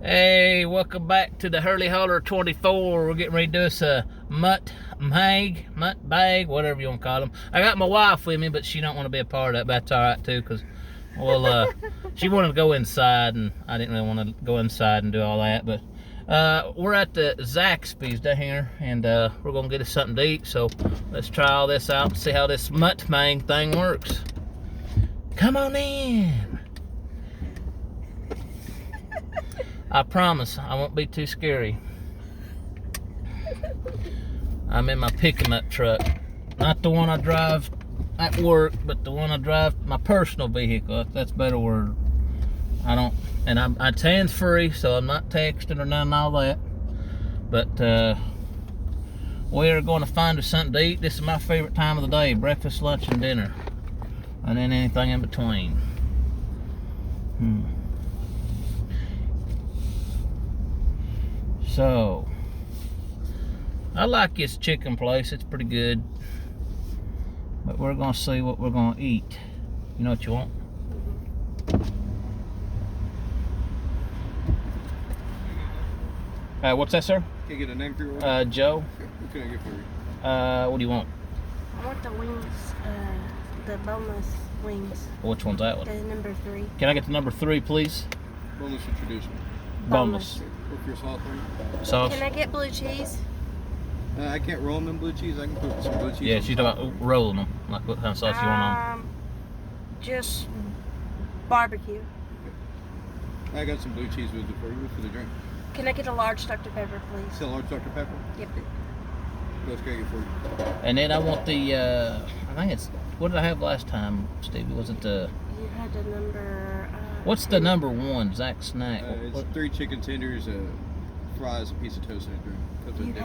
Hey, welcome back to the Hurley Holler 24. We're getting ready to do us a mukbang, whatever you want to call them. I got my wife with me, but she don't want to be a part of that, but that's all right too, because, well, she wanted to go inside, and I didn't really want to go inside and do all that, but we're at the Zaxbys down here, and we're going to get us something to eat, so let's try all this out and see how this mukbang thing works. Come on in. I promise I won't be too scary. I'm in my pick-em-up truck. Not the one I drive at work, but the one I drive, my personal vehicle. That's a better word. It's hands-free, so I'm not texting or none of all that. But we are going to find us something to eat. This is my favorite time of the day, breakfast, lunch, and dinner. And then anything in between. So, I like this chicken place. It's pretty good. But we're going to see what we're going to eat. You know what you want? What's that, sir? Can you get a name for your order? Joe. What can I get for you? What do you want? I want the wings, the boneless wings. Which one's that one? The number 3. Can I get the number 3, please? Boneless or traditional? Boneless. Put your sauce on it. Sauce? Can I get blue cheese? I can't roll them in blue cheese. I can put some blue cheese. Yeah, on she's top. talking about rolling them. Like what kind of sauce you want on? Just barbecue. I got some blue cheese with it for you for the drink. Can I get a large Dr. Pepper, please? Still large Dr. Pepper? Yep. What else can I get for you? And then I want the, I think it's, what did I have last time, Stevie? Was it the... You had the number... What's the number 1, Zach Snack? It's 3 chicken tenders, fries, a piece of toast, and a drink. You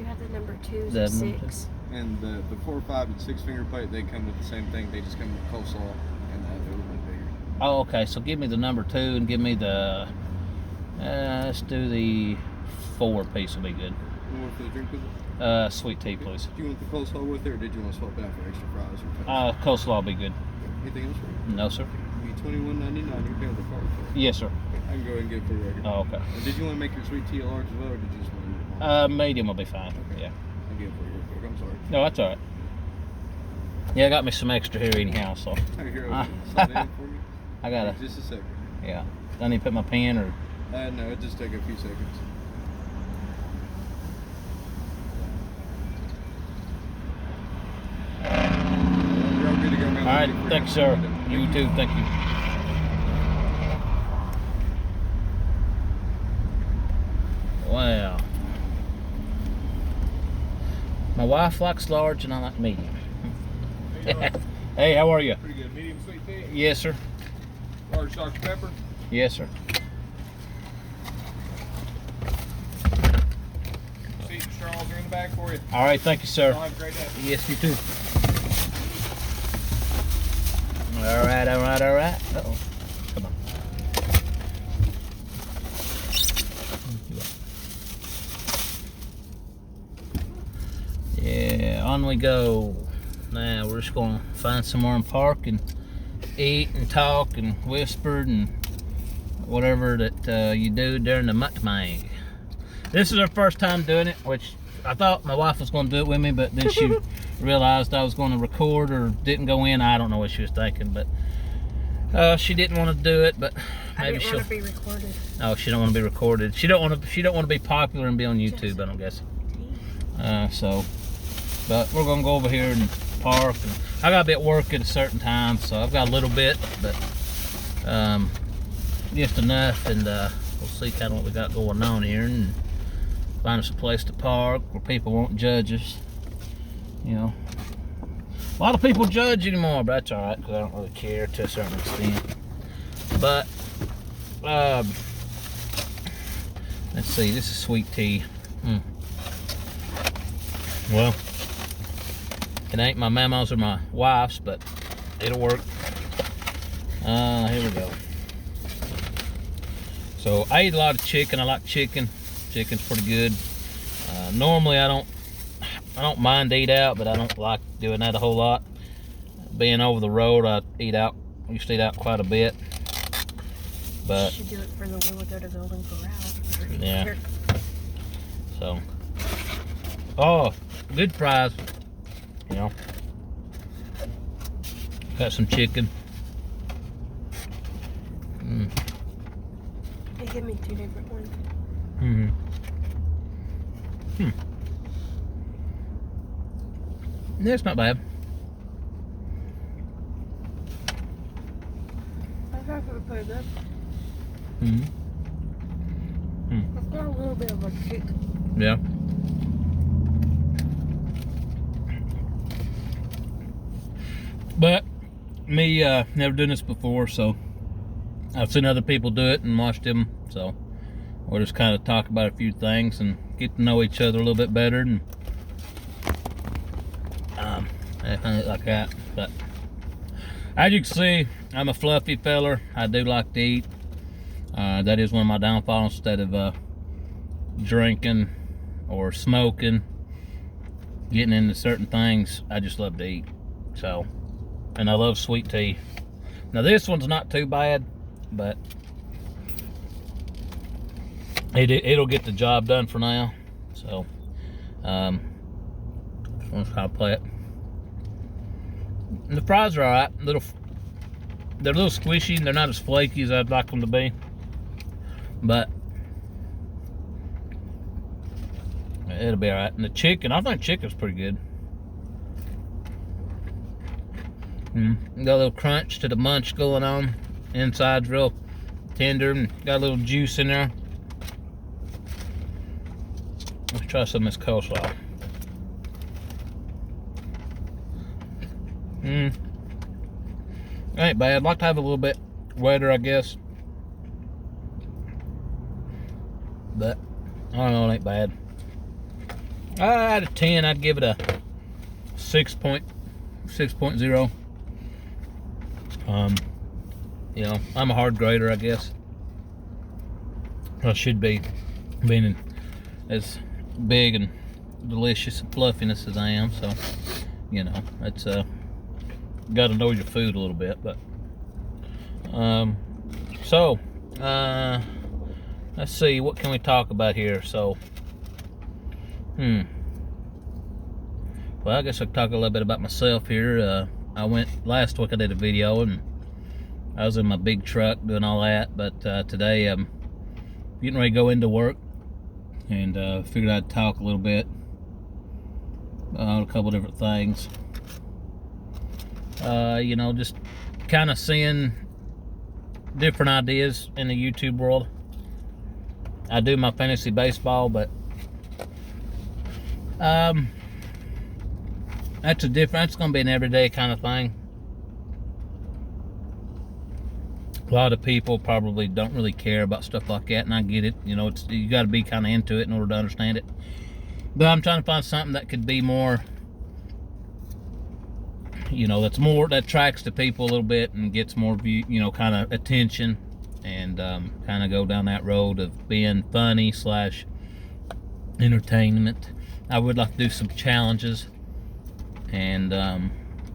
had the number 2, so 6. And the 4, 5, and 6 finger plate, they come with the same thing. They just come with coleslaw and a little bit bigger. Oh, okay. So give me the number 2 and give me the, let's do the 4 piece will be good. You want for the drink with it? Sweet tea, please. Do you want the coleslaw with it, or did you want to swap it out for extra fries or toast? Coleslaw will be good. Anything else for you? No, sir. It'll be $21.99. You're paying the card. Yes, sir. I can go ahead and get it for you right here. Oh, okay. Did you want to make your sweet tea a large as well, or did you just want to do it? Medium will be fine. Okay. Yeah. I'll get it for you real quick. I'm sorry. No, that's all right. Yeah, I got me some extra here anyhow, so. Here, slow down for me. I got Just a second. Yeah. I need to put my pen or. No, it just take a few seconds. You're all good to go, man. All right, thanks, sir. You too, thank you. Wow. My wife likes large and I like medium. Hey, how are you? Pretty good. Medium sweet tea? Yes, sir. Large Dr. Pepper? Yes, sir. Seat and straws are in the bag for you. All right, thank you, sir. Have a great day. Yes, you too. All right. Uh-oh. Come on. Yeah, on we go. Now we're just gonna find somewhere and park and eat and talk and whisper and whatever that you do during the mukbang. This is our first time doing it, which I thought my wife was gonna do it with me, but then she realized I was gonna record or didn't go in. I don't know what she was thinking, but she didn't want to do it, but maybe she'll want to be recorded. Oh, she don't want to be recorded. She don't want to be popular and be on YouTube, I don't guess. But we're gonna go over here and park, and I gotta be at work at a certain time, so I've got a little bit, but just enough, and we'll see kind of what we got going on here, and find us a place to park where people won't judge us. You know, a lot of people judge anymore, but that's all right because I don't really care to a certain extent. But let's see, this is sweet tea. Well, it ain't my mama's or my wife's, but it'll work. Here we go. So I eat a lot of chicken. I like chicken. Chicken's pretty good. Normally I don't mind to eat out, but I don't like doing that a whole lot. Being over the road, I used to eat out quite a bit. But should do it for the one we go to Golden Corral. yeah. So, oh, good fries. You know, got some chicken. They give me 2 different ones. Yeah, it's not bad. I thought it was pretty good. It's got a little bit of a kick. Yeah. But me, never done this before, so I've seen other people do it and watched them, so we'll just kind of talk about a few things and get to know each other a little bit better and anything like that. But as you can see, I'm a fluffy feller. I do like to eat. That is one of my downfalls. Instead of drinking or smoking, getting into certain things, I just love to eat. So, and I love sweet tea. Now this one's not too bad, but it'll get the job done for now. So, let's kind of play it. And the fries are alright. They're a little squishy. They're not as flaky as I'd like them to be, but it'll be alright. And the chicken, I think chicken's pretty good. Got a little crunch to the munch going on. Inside's real tender and got a little juice in there. Let's try some of this coleslaw. Ain't bad. I'd like to have a little bit wetter, I guess. But I don't know, it ain't bad. Out of 10, I'd give it a 6.0. You know, I'm a hard grader, I guess. I should be, being as big and delicious and fluffiness as I am. So, you know, it's got to know your food a little bit. But let's see, what can we talk about here? So, well, I guess I could talk a little bit about myself here. Last week I did a video and I was in my big truck doing all that, but today I'm getting ready to go into work and figured I'd talk a little bit about a couple different things. You know, just kind of seeing different ideas in the YouTube world. I do my fantasy baseball, but that's gonna be an everyday kind of thing. A lot of people probably don't really care about stuff like that, and I get it. You know, you got to be kind of into it in order to understand it. But I'm trying to find something that could be more, you know, that attracts the people a little bit and gets more view, you know, kind of attention, and kind of go down that road of being funny / entertainment. I would like to do some challenges, and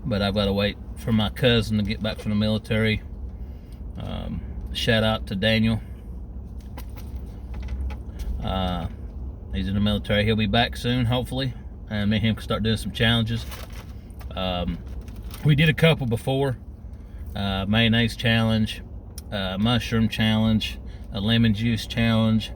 but I've got to wait for my cousin to get back from the military. Shout out to Daniel. He's in the military. He'll be back soon, hopefully, and me and him can start doing some challenges. We did a couple before. Mayonnaise challenge, mushroom challenge, a lemon juice challenge.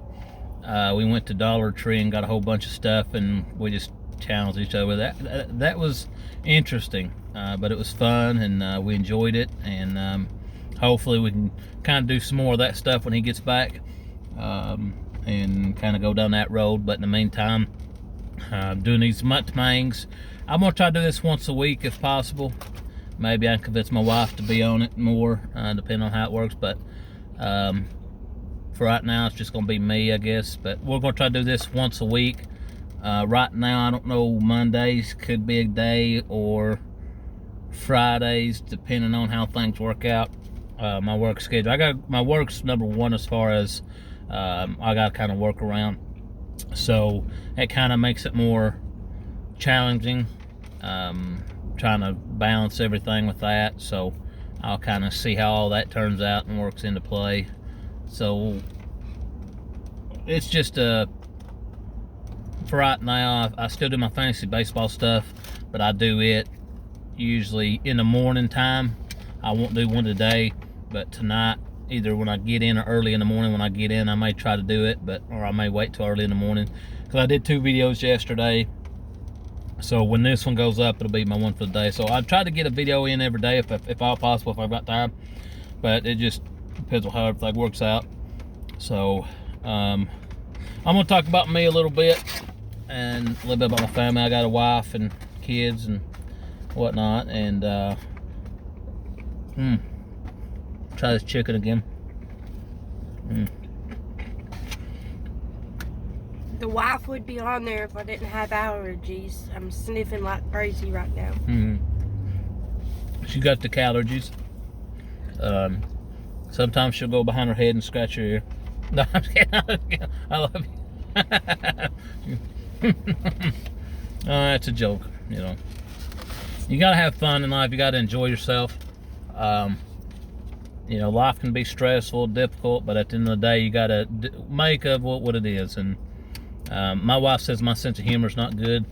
We went to Dollar Tree and got a whole bunch of stuff, and we just challenged each other with that. That was interesting, but it was fun, and we enjoyed it, and hopefully we can kind of do some more of that stuff when he gets back, and kind of go down that road. But in the meantime, doing these mukbangs. I'm gonna try to do this once a week if possible. Maybe I can convince my wife to be on it more, depending on how it works. But for right now, it's just gonna be me, I guess. But we're gonna try to do this once a week. Right now, I don't know, Mondays could be a day, or Fridays, depending on how things work out. My work schedule. My work's number one as far as I got to kind of work around. So it kind of makes it more challenging, trying to balance everything with that. So I'll kind of see how all that turns out and works into play. So it's just for right now. I still do my fantasy baseball stuff, but I do it usually in the morning time. I won't do one today, but tonight, either when I get in or early in the morning when I get in, I may try to do it, or I may wait till early in the morning, because I did 2 videos yesterday. So when this one goes up, it'll be my one for the day. So I try to get a video in every day if all possible, if I've got time, but it just depends on how everything works out. So I'm gonna talk about me a little bit, and a little bit about my family. I got a wife and kids and whatnot, and try this chicken again. The wife would be on there if I didn't have allergies. I'm sniffing like crazy right now. She got the allergies. Sometimes she'll go behind her head and scratch her ear. No, I'm just kidding. I love you. That's a joke, you know. You gotta have fun in life. You gotta enjoy yourself. You know, life can be stressful, difficult, but at the end of the day, you gotta make of what it is. And my wife says my sense of humor is not good.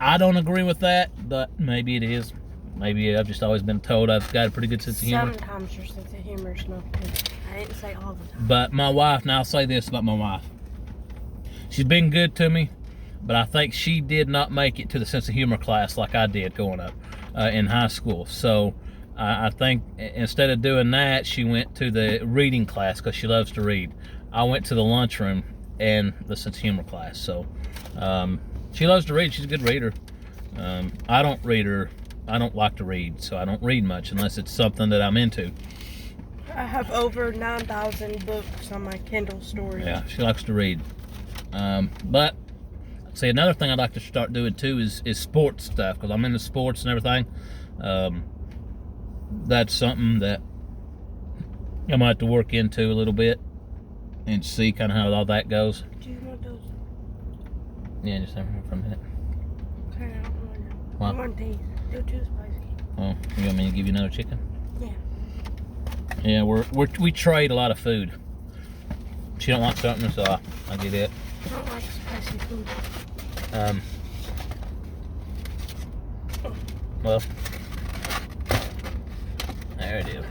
I don't agree with that, but maybe it is. Maybe I've just always been told I've got a pretty good sense of humor. Sometimes your sense of humor is not good. I didn't say all the time. But my wife, now I'll say this about my wife. She's been good to me, but I think she did not make it to the sense of humor class like I did growing up in high school. So I think instead of doing that, she went to the reading class because she loves to read. I went to the lunchroom and the sense of humor class. So she loves to read. She's a good reader. I don't like to read, so I don't read much unless it's something that I'm into. I have over 9,000 books on my Kindle storage. Yeah, she likes to read. But see, another thing I'd like to start doing too is sports stuff, because I'm into sports and everything. That's something that I might have to work into a little bit and see kind of how all that goes. Do you want those? Yeah, just have for a minute. Okay, I don't want them. What? I want these. They're too spicy. Oh, you want me to give you another chicken? Yeah. Yeah, we trade a lot of food. She don't like something, so I get it. I don't like spicy food. Well, there it is.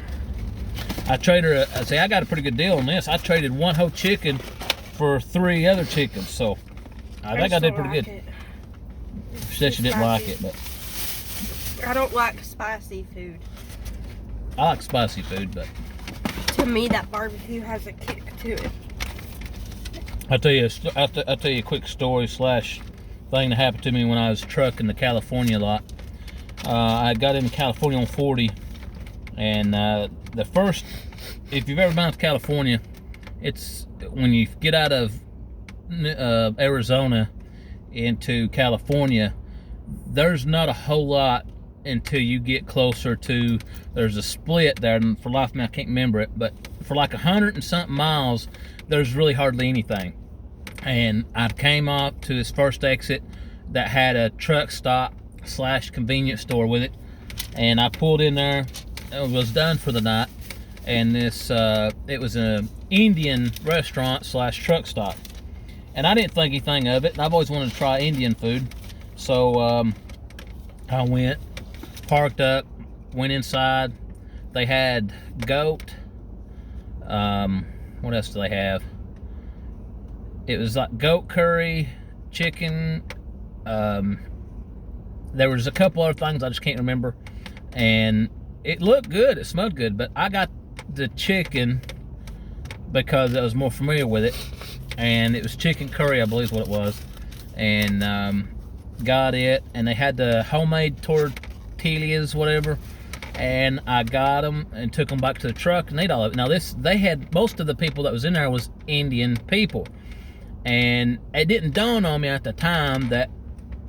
I traded her. See, I got a pretty good deal on this. I traded one whole chicken for 3 other chickens, so I think I did pretty good. She said she didn't like it, but I don't like spicy food. I like spicy food, but To me, that barbecue has a kick to it. I'll tell you a quick story / thing that happened to me when I was trucking to California a lot. I got into California on 40, and the first, if you've ever been to California, it's when you get out of Arizona into California, there's not a whole lot until you get closer to, there's a split there, and for life of me I can't remember it, but for like 100 and something miles, there's really hardly anything. And I came up to this first exit that had a truck stop / convenience store with it, and I pulled in there. It was done for the night, and this it was an Indian restaurant / truck stop, and I didn't think anything of it. I've always wanted to try Indian food, so I went, parked up, went inside. They had goat. What else do they have? It was like goat curry, chicken. There was a couple other things I just can't remember, and it looked good, it smelled good, but I got the chicken because I was more familiar with it, and it was chicken curry, I believe is what it was, and got it, and they had the homemade tortillas, whatever, and I got them and took them back to the truck and ate all of it. Now they had, most of the people that was in there was Indian people, and it didn't dawn on me at the time that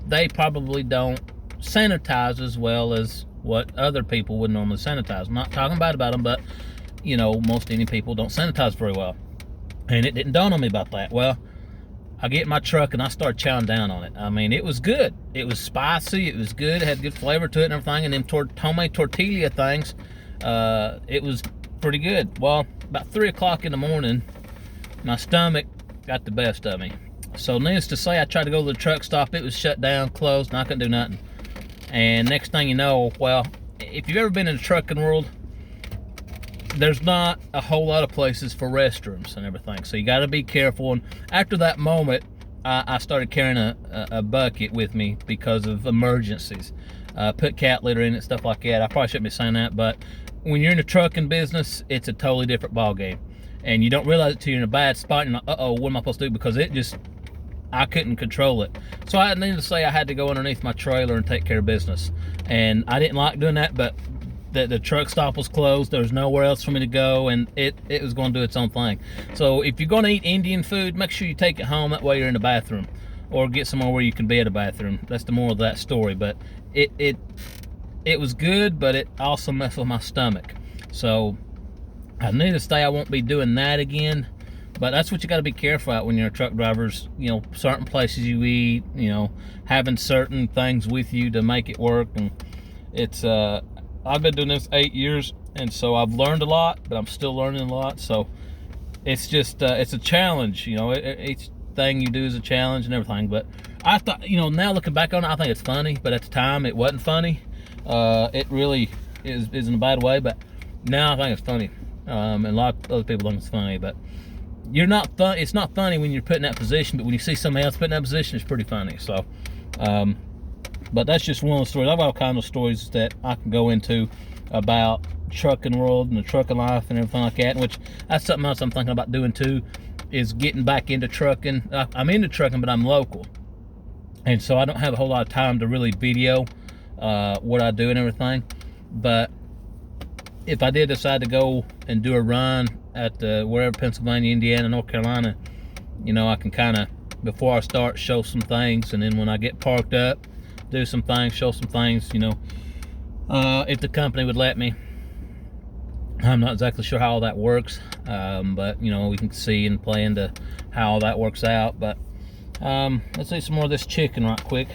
they probably don't sanitize as well as what other people would normally sanitize. I'm not talking bad about them, but you know, most Indian people don't sanitize very well, and it didn't dawn on me about that. Well, I get in my truck and I start chowing down on it. I mean, it was good. It was spicy. It was good. It had good flavor to it and everything. And them homemade tortilla things, it was pretty good. Well, about 3 o'clock in the morning, my stomach got the best of me. So needless to say, I tried to go to the truck stop. It was shut down, closed, and I couldn't do nothing. And next thing you know, well, if you've ever been in the trucking world, there's not a whole lot of places for restrooms and everything. So you got to be careful. And after that moment, I started carrying a bucket with me because of emergencies. Put cat litter in it, stuff like that. I probably shouldn't be saying that, but when you're in the trucking business, it's a totally different ball game. And you don't realize it till you're in a bad spot. And you're like, uh-oh, what am I supposed to do? Because I couldn't control it. So I needed to say I had to go underneath my trailer and take care of business. And I didn't like doing that, but the truck stop was closed. There was nowhere else for me to go, and it was going to do its own thing. So if you're going to eat Indian food, make sure you take it home. That way you're in the bathroom, or get somewhere where you can be at a bathroom. That's the moral of that story. But it was good, but it also messed with my stomach. So I need to say I won't be doing that again. But that's what you got to be careful at when you're a truck driver. You know, certain places you eat, you know, having certain things with you to make it work. And it's I've been doing this 8 years, and so I've learned a lot, but I'm still learning a lot. So it's just it's a challenge, you know. Each thing you do is a challenge and everything. But I thought, you know, now looking back on it, I think it's funny, but at the time it wasn't funny. It really is in a bad way, but now I think it's funny. And a lot of other people think it's funny, but you're not fun. It's not funny when you're put in that position, but when you see somebody else put in that position, it's pretty funny. So but that's just one of the stories. I've got all kinds of stories that I can go into about trucking world and the trucking life and everything like that, which that's something else I'm thinking about doing too, is getting back into trucking. I'm into trucking, but I'm local, and so I don't have a whole lot of time to really video what I do and everything. But if I did decide to go and do a run at wherever, Pennsylvania, Indiana, North Carolina, you know, I can kind of, before I start, show some things, and then when I get parked up, do some things, show some things, you know, if the company would let me. I'm not exactly sure how all that works, but you know, we can see and play into how all that works out. But let's eat some more of this chicken right quick.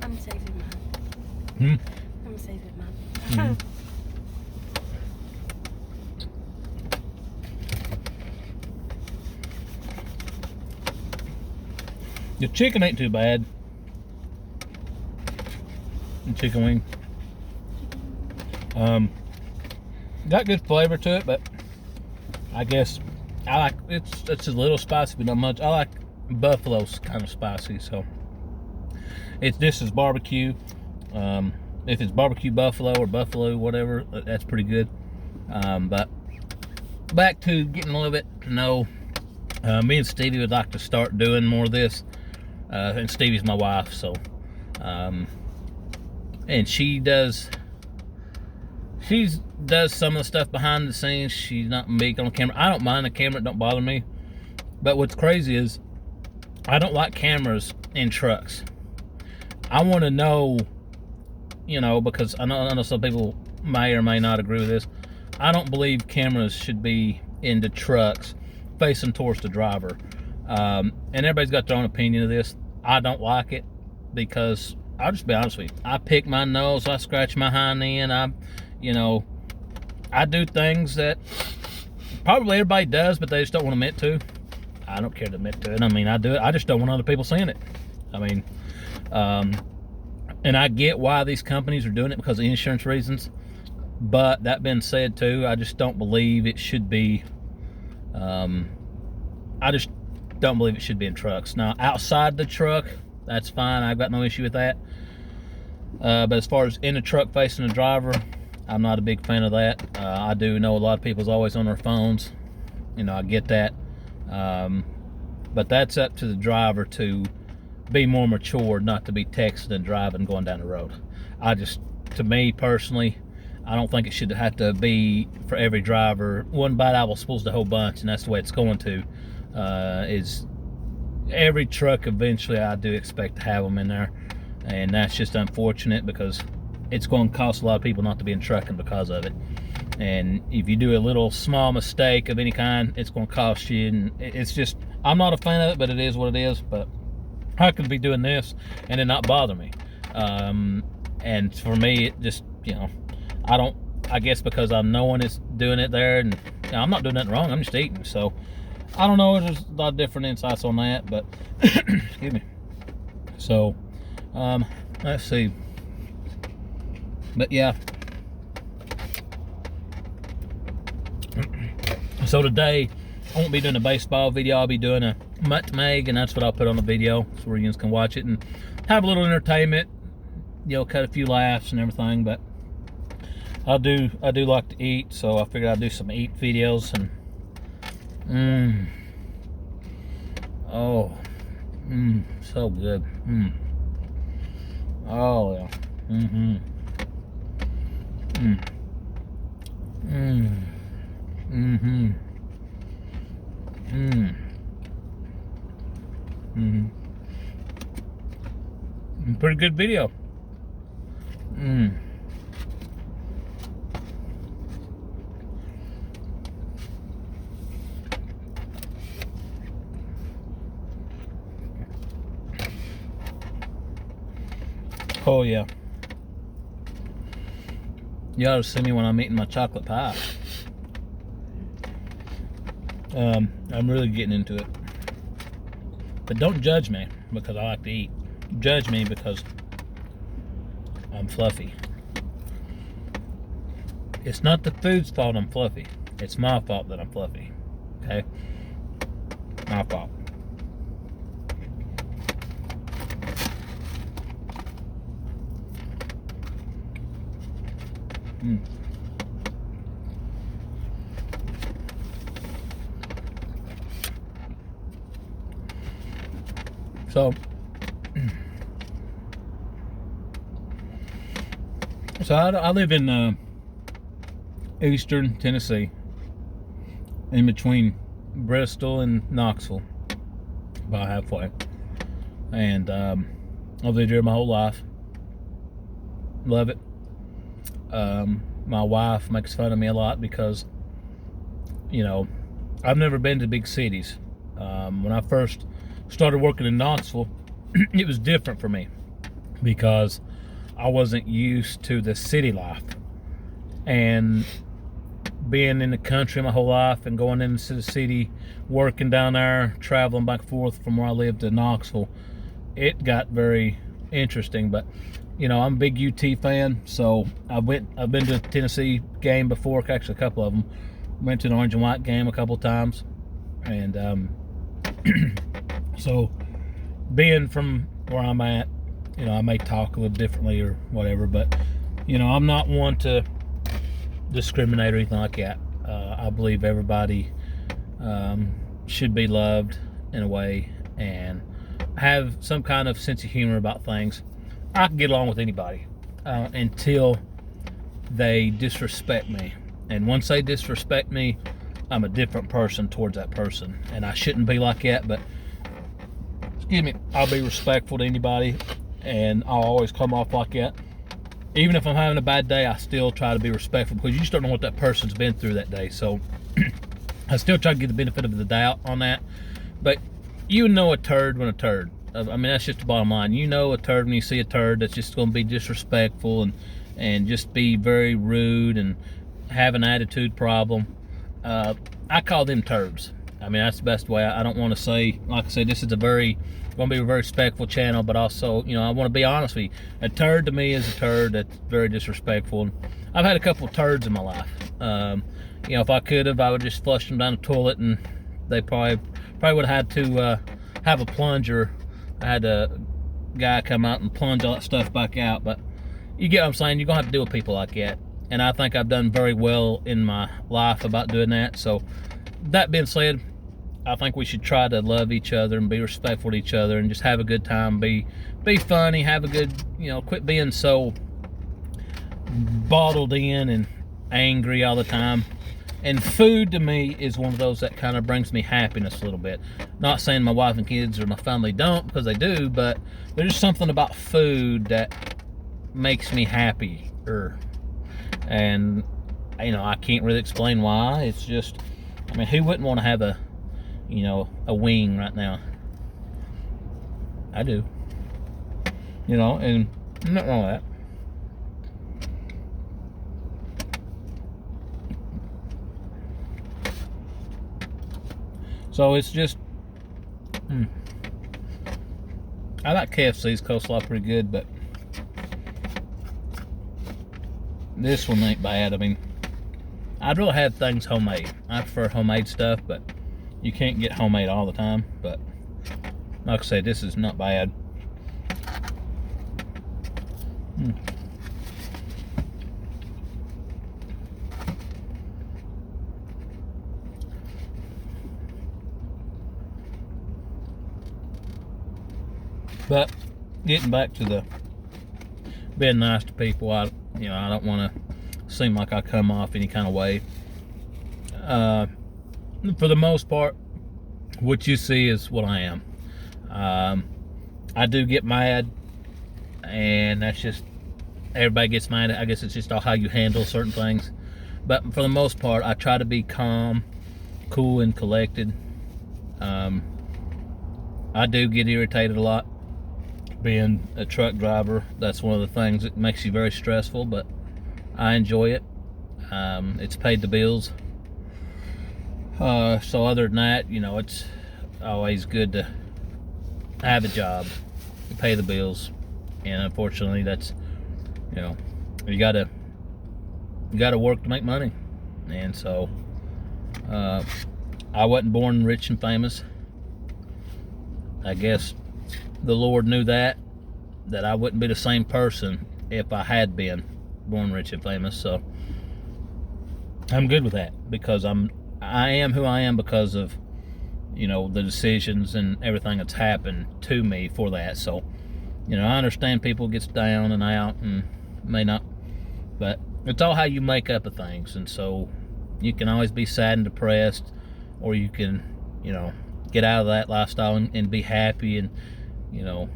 I'm saving mine. I'm saving mine. The chicken ain't too bad. The chicken wing. Got good flavor to it, but I guess I like it's a little spicy, but not much. I like buffalo's kind of spicy, so this is barbecue. If it's barbecue buffalo or buffalo, whatever, that's pretty good. But back to getting a little bit to know, me and Stevie would like to start doing more of this. And Stevie's my wife, so and she does some of the stuff behind the scenes. She's not big on camera. I don't mind the camera, it don't bother me. But what's crazy is I don't like cameras in trucks. I want to know, you know, because I know some people may or may not agree with this. I don't believe cameras should be in the trucks facing towards the driver. And everybody's got their own opinion of this. I don't like it because, I'll just be honest with you, I pick my nose, I scratch my hind end, you know, I do things that probably everybody does, but they just don't want to admit to. I don't care to admit to it. I mean, I do it. I just don't want other people seeing it. I mean, and I get why these companies are doing it because of insurance reasons. But that being said too, I just don't believe it should be, I just don't believe it should be in trucks. Now, outside the truck, that's fine. I've got no issue with that. But as far as in the truck facing the driver, I'm not a big fan of that. I do know a lot of people's always on their phones. You know, I get that. But that's up to the driver to be more mature, not to be texting and driving going down the road. To me personally, I don't think it should have to be for every driver. One bite apple spoils the whole bunch, and that's the way it's going to. Is every truck eventually, I do expect to have them in there. and that's just unfortunate because it's going to cost a lot of people not to be in trucking because of it. And if you do a little small mistake of any kind, it's going to cost you. And it's just, I'm not a fan of it, but it is what it is. But I could be doing this and it not bother me. And for me, it just, you know, I guess because I'm knowing it's doing it there, and you know, I'm not doing nothing wrong, I'm just eating. So I don't know, there's a lot of different insights on that, but excuse me. So let's see. But yeah, so today I won't be doing a baseball video. I'll be doing a mukbang, and that's what I'll put on the video so where you guys can watch it and have a little entertainment, you know, cut a few laughs and everything. But I do like to eat, so I figured I'd do some eat videos. And so good. Oh yeah. Pretty good video. Oh yeah. You ought to see me when I'm eating my chocolate pie. I'm really getting into it. But don't judge me because I like to eat. Judge me because I'm fluffy. It's not the food's fault I'm fluffy. It's my fault that I'm fluffy. Okay? My fault. So I live in eastern Tennessee, in between Bristol and Knoxville, about halfway. And I've lived here my whole life. Love it. My wife makes fun of me a lot because, you know, I've never been to big cities. When I first started working in Knoxville, it was different for me because I wasn't used to the city life. And being in the country my whole life and going into the city, working down there, traveling back and forth from where I lived to Knoxville, it got very interesting. But you know, I'm a big UT fan, so I've been to a Tennessee game before, actually a couple of them. Went to an orange and white game a couple times, and so being from where I'm at, you know, I may talk a little differently or whatever, but you know, I'm not one to discriminate or anything like that. I believe everybody should be loved in a way and have some kind of sense of humor about things. I can get along with anybody until they disrespect me. And once they disrespect me, I'm a different person towards that person. And I shouldn't be like that, but excuse me, I'll be respectful to anybody, and I'll always come off like that. Even if I'm having a bad day, I still try to be respectful because you just don't know what that person's been through that day. So I still try to get the benefit of the doubt on that. But you know a turd when a turd. I mean, that's just the bottom line. You know a turd when you see a turd that's just going to be disrespectful and just be very rude and have an attitude problem. I call them turds. I mean, that's the best way. I don't want to say, like I said, this is going to be a very respectful channel, but also, you know, I want to be honest with you. A turd to me is a turd that's very disrespectful. I've had a couple of turds in my life. You know, if I could have, I would just flush them down the toilet, and they probably would have had to have a plunger. I had a guy come out and plunge all that stuff back out, but you get what I'm saying. You're gonna have to deal with people like that, and I think I've done very well in my life about doing that. So that being said, I think we should try to love each other and be respectful to each other and just have a good time, be funny, have a good, you know, quit being so bottled in and angry all the time. And food to me is one of those that kind of brings me happiness a little bit. Not saying my wife and kids or my family don't, because they do, but there's something about food that makes me happier. And, you know, I can't really explain why. It's just, I mean, who wouldn't want to have a, you know, a wing right now? I do. You know, and nothing wrong with that. So it's just, I like KFC's coleslaw pretty good, but this one ain't bad. I mean, I'd rather have things homemade. I prefer homemade stuff, but you can't get homemade all the time. But like I said, this is not bad. But getting back to the being nice to people, I don't want to seem like I come off any kind of way. For the most part, what you see is what I am. I do get mad, and that's just, everybody gets mad. I guess it's just all how you handle certain things. But for the most part, I try to be calm, cool, and collected. I do get irritated a lot. Being a truck driver, that's one of the things that makes you very stressful, but I enjoy it. It's paid the bills. So other than that, you know, it's always good to have a job to pay the bills, and unfortunately, that's, you know, you gotta work to make money. And so I wasn't born rich and famous. I guess the Lord knew that I wouldn't be the same person if I had been born rich and famous. So I'm good with that, because I am who I am because of, you know, the decisions and everything that's happened to me for that. So, you know, I understand people gets down and out and may not, but it's all how you make up of things. And so you can always be sad and depressed, or you can, you know, get out of that lifestyle and be happy and, you know,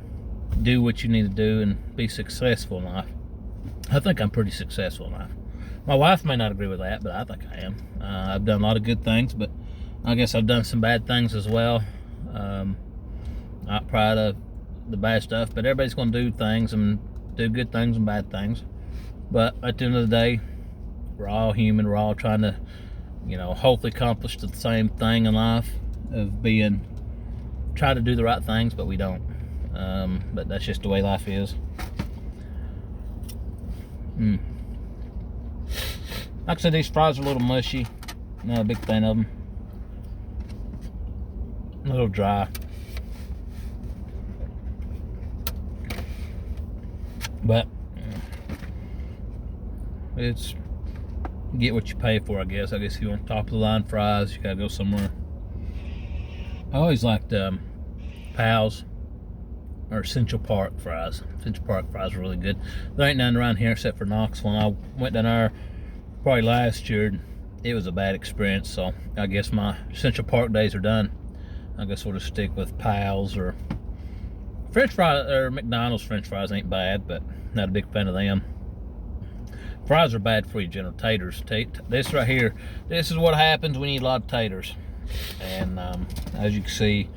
do what you need to do and be successful in life. I think I'm pretty successful in life. My wife may not agree with that, but I think I am. I've done a lot of good things, but I guess I've done some bad things as well. Not proud of the bad stuff, but everybody's going to do things and do good things and bad things. But at the end of the day, we're all human. We're all trying to, you know, hopefully accomplish the same thing in life of try to do the right things, but we don't. But that's just the way life is. Like I said, these fries are a little mushy. Not a big fan of them. A little dry. But it's get what you pay for, I guess. I guess if you want top of the line fries, you gotta go somewhere. I always liked Pal's or Central Park fries. Central Park fries are really good. There ain't none around here except for Knoxville. I went down there probably last year. It was a bad experience, so I guess my Central Park days are done. I guess we'll just stick with Pal's or French fries, or McDonald's French fries ain't bad, but not a big fan of them. Fries are bad for you, general. Taters. This right here, this is what happens when you eat a lot of taters. And as you can see,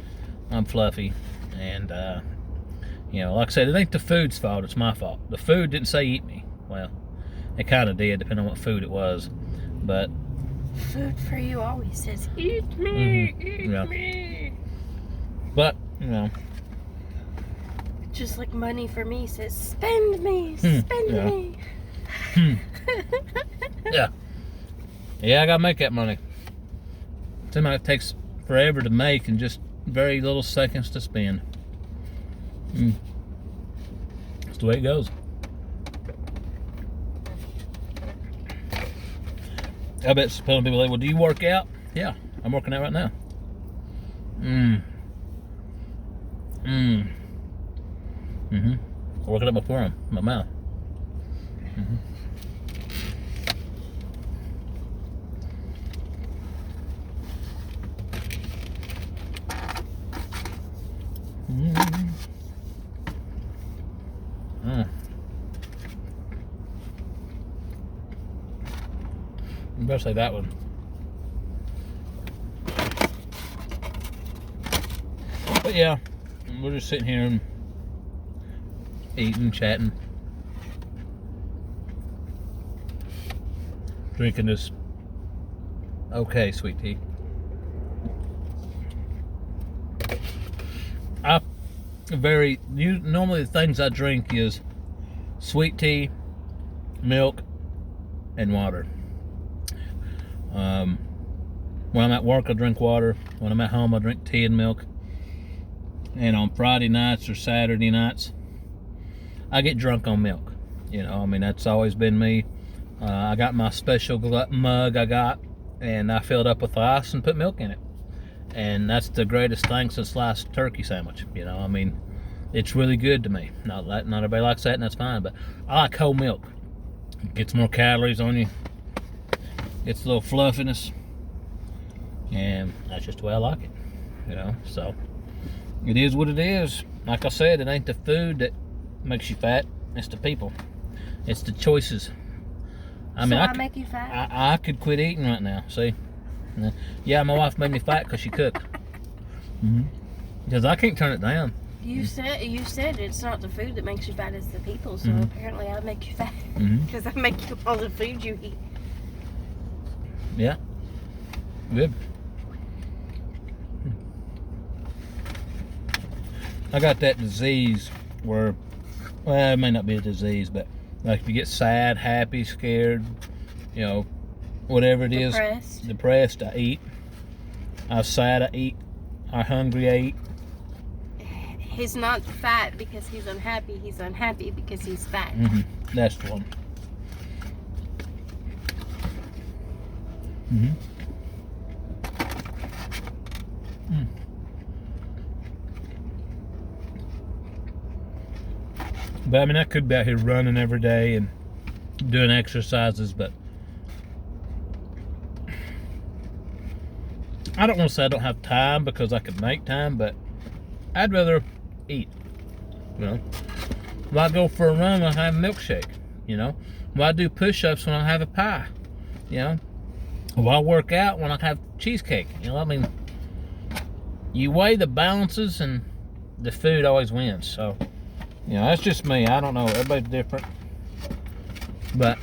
I'm fluffy. And you know, like I said, it ain't the food's fault, it's my fault. The food didn't say eat me. Well, it kind of did, depending on what food it was. But food for you always says eat me, eat me. But, you know, just like money for me says spend me, spend me. Yeah, I gotta make that money. Sometimes it takes forever to make and just very little seconds to spend. That's the way it goes. I bet some people like, well, do you work out? Yeah, I'm working out right now. I'm working up my forearm, my mouth. Especially that one. But yeah, we're just sitting here and eating, chatting, drinking this okay sweet tea. Normally the things I drink is sweet tea, milk, and water. When I'm at work, I drink water. When I'm at home, I drink tea and milk. And on Friday nights or Saturday nights, I get drunk on milk. You know, I mean, that's always been me. I got my special mug and I filled up with ice and put milk in it. And that's the greatest thing since sliced turkey sandwich. You know, I mean, it's really good to me. Not everybody likes that, and that's fine. But I like whole milk. It gets more calories on you. Gets a little fluffiness, and that's just the way I like it. You know, so it is what it is. Like I said, it ain't the food that makes you fat. It's the people. It's the choices. I mean, I make you fat? I could quit eating right now. See? Yeah, my wife made me fat because she cooked. Because I can't turn it down. You said it's not the food that makes you fat, it's the people. So apparently I make you fat because I make you all the food you eat. Yeah. Good. I got that disease where, well, it may not be a disease, but like if you get sad, happy, scared, you know, whatever it is, depressed, I eat. I'm sad, I eat. I'm hungry, I eat. He's not fat because he's unhappy. He's unhappy because he's fat. That's the one. But I mean, I could be out here running every day and doing exercises, but I don't want to say I don't have time, because I could make time, but I'd rather eat. You know, when I go for a run, I have a milkshake. You know, when I do push-ups, when I have a pie. You know, when I work out, when I have cheesecake. You know, I mean, you weigh the balances, and the food always wins. So, you know, that's just me. I don't know. Everybody's different, but.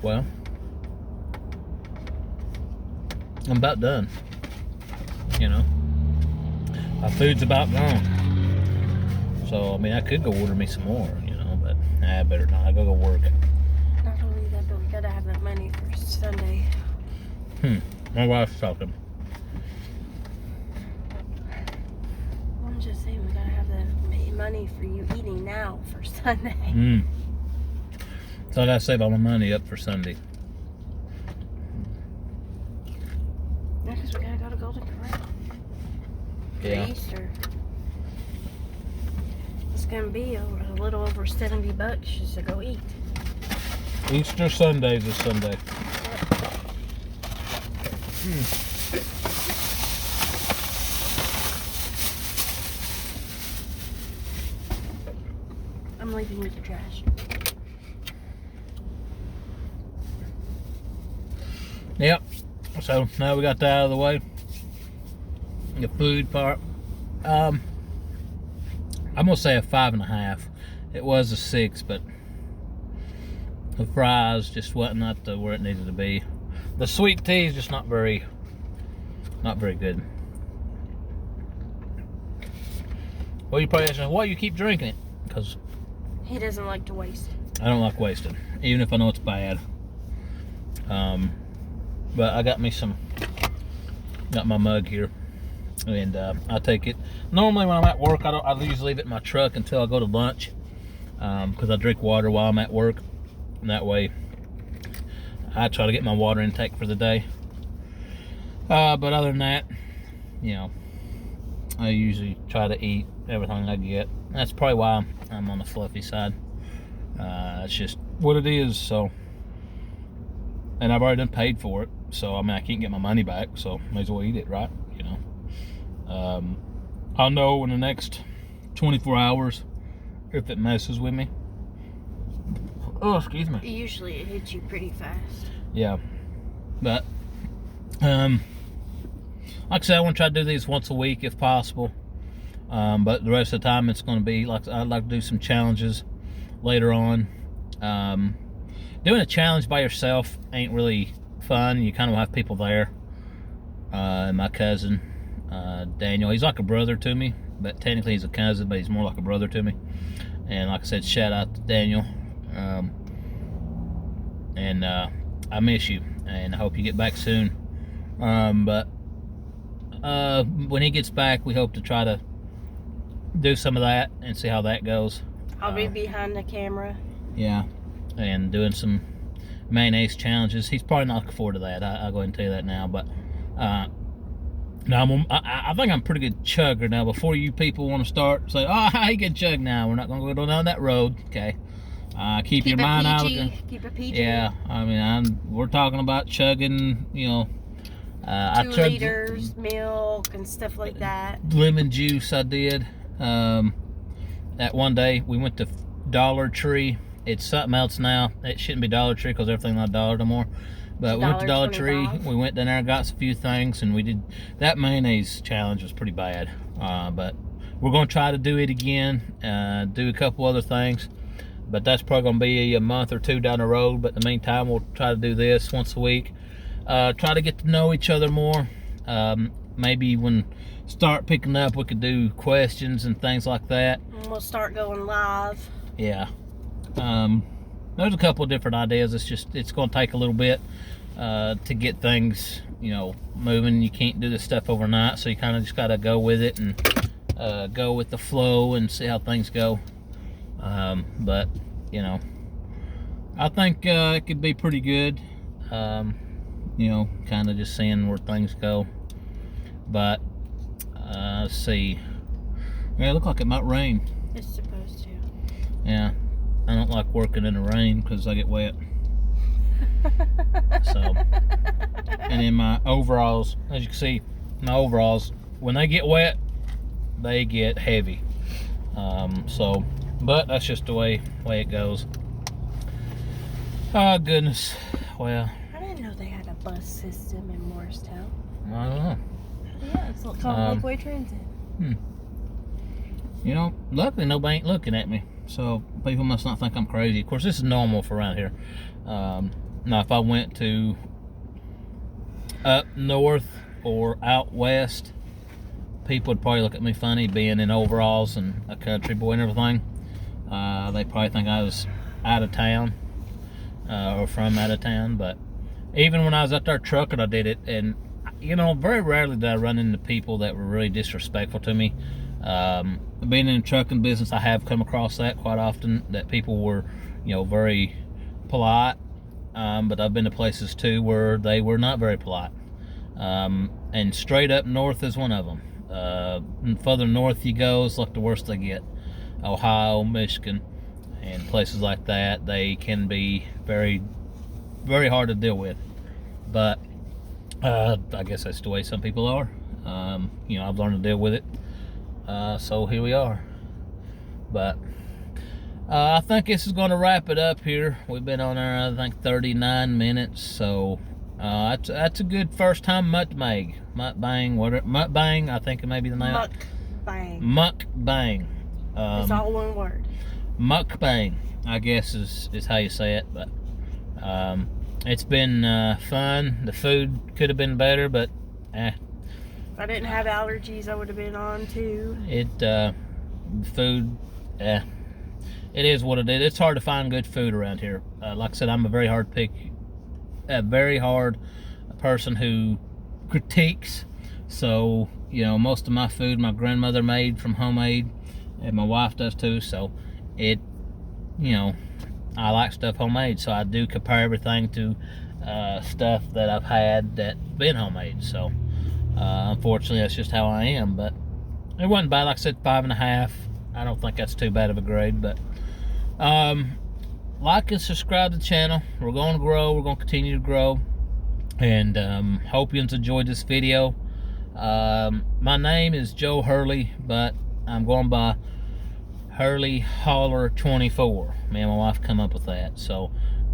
Well, I'm about done. You know, my food's about gone. So, I mean, I could go order me some more, you know, but I better not. I gotta go work. Not only that, but we gotta have that money for Sunday. My wife's talking. I'm just saying, we gotta have the money for you eating now for Sunday. So I gotta save all my money up for Sunday. Yeah, because we gotta go to Golden Corral for Easter. It's gonna be a little over $70 just to go eat. Easter Sunday is Sunday. I'm leaving with the trash. Yep. So now we got that out of the way. The food part. I'm gonna say a 5.5. It was a 6, but the fries just wasn't up to where it needed to be. The sweet tea is just not very good. Well, you probably asking, why you keep drinking it? Because he doesn't like to waste. I don't like wasting, even if I know it's bad. But I got my mug here, and I take it. Normally when I'm at work, I usually leave it in my truck until I go to lunch, because I drink water while I'm at work, and that way I try to get my water intake for the day. But other than that, you know, I usually try to eat everything I get. That's probably why I'm on the fluffy side. It's just what it is. So, and I've already done paid for it. So I mean, I can't get my money back. So may as well eat it, right? You know. I'll know in the next 24 hours if it messes with me. Oh, excuse me. Usually it hits you pretty fast. Yeah, but like I said, I want to try to do these once a week if possible. But the rest of the time, it's going to be like I'd like to do some challenges later on. Doing a challenge by yourself ain't really fun. You kind of have people there. And my cousin Daniel, he's like a brother to me, but technically he's a cousin, but he's more like a brother to me. And like I said, shout out to Daniel. And I miss you, and I hope you get back soon. But when he gets back, we hope to try to do some of that and see how that goes. I'll be behind the camera. Yeah, and doing some mayonnaise challenges. He's probably not looking forward to that. I'll go ahead and tell you that now. But now I think I'm a pretty good chugger now. Before you people want to start say, "Oh, he can chug now," we're not going to go down that road, okay? Keep your mind out. Keep it PG. Yeah, I mean, we're talking about chugging, you know. 2 liters milk and stuff like that. Lemon juice I did. That one day we went to Dollar Tree. It's something else now. It shouldn't be Dollar Tree because everything's not $1 no more. But we went to Dollar Tree. We went down there and got a few things, and we did that mayonnaise challenge was pretty bad. But we're gonna try to do it again. Do a couple other things. But that's probably going to be a month or two down the road. But in the meantime, we'll try to do this once a week. Try to get to know each other more. Maybe when start picking up, we could do questions and things like that. And we'll start going live. Yeah. There's a couple of different ideas. It's going to take a little bit to get things, you know, moving. You can't do this stuff overnight, so you kind of just got to go with it and go with the flow and see how things go. But you know, I think it could be pretty good. You know, kind of just seeing where things go. But let's see. Yeah, it looks like it might rain. It's supposed to. Yeah, I don't like working in the rain because I get wet. So, and in my overalls, as you can see, my overalls, when they get wet, they get heavy. So. But that's just the way it goes. Oh, goodness. Well. I didn't know they had a bus system in Morristown. I don't know. Yeah, it's called Lakeway Transit. You know, luckily nobody ain't looking at me. So people must not think I'm crazy. Of course, this is normal for around here. Now, if I went to up north or out west, people would probably look at me funny being in overalls and a country boy and everything. They probably think I was out of town or from out of town. But even when I was out there trucking, I did it. And, you know, very rarely did I run into people that were really disrespectful to me. Being in the trucking business, I have come across that quite often, that people were, you know, very polite. But I've been to places, too, where they were not very polite. And straight up north is one of them. And further north you go, it's like the worst they get. Ohio, Michigan, and places like that, they can be very, very hard to deal with. But I guess that's the way some people are. You know, I've learned to deal with it. So here we are. But I think this is going to wrap it up here. We've been on there, I think, 39 minutes. So that's a good first time mukbang. Mukbang, I think it may be the name. Mukbang. Mukbang. It's all one word. Mukbang, I guess is how you say it. But it's been fun. The food could have been better, but If I didn't have allergies, I would have been on too. Food, it is what it is. It's hard to find good food around here. Like I said, I'm a very hard person who critiques. So, you know, most of my food my grandmother made from homemade, and my wife does too. So you know, I like stuff homemade. So I do compare everything to stuff that I've had that been homemade. So unfortunately, that's just how I am. But It wasn't bad. Like I said, 5.5. I don't think that's too bad of a grade, but like and subscribe to the channel. We're going to grow. We're going to continue to grow, and hope you enjoyed this video. My name is Joe Hurley, but I'm going by Hurley Hauler 24. Me and my wife come up with that, so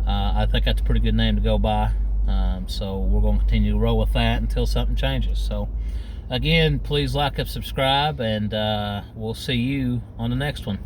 I think that's a pretty good name to go by. So we're going to continue to roll with that until something changes. So again, please like and subscribe, and we'll see you on the next one.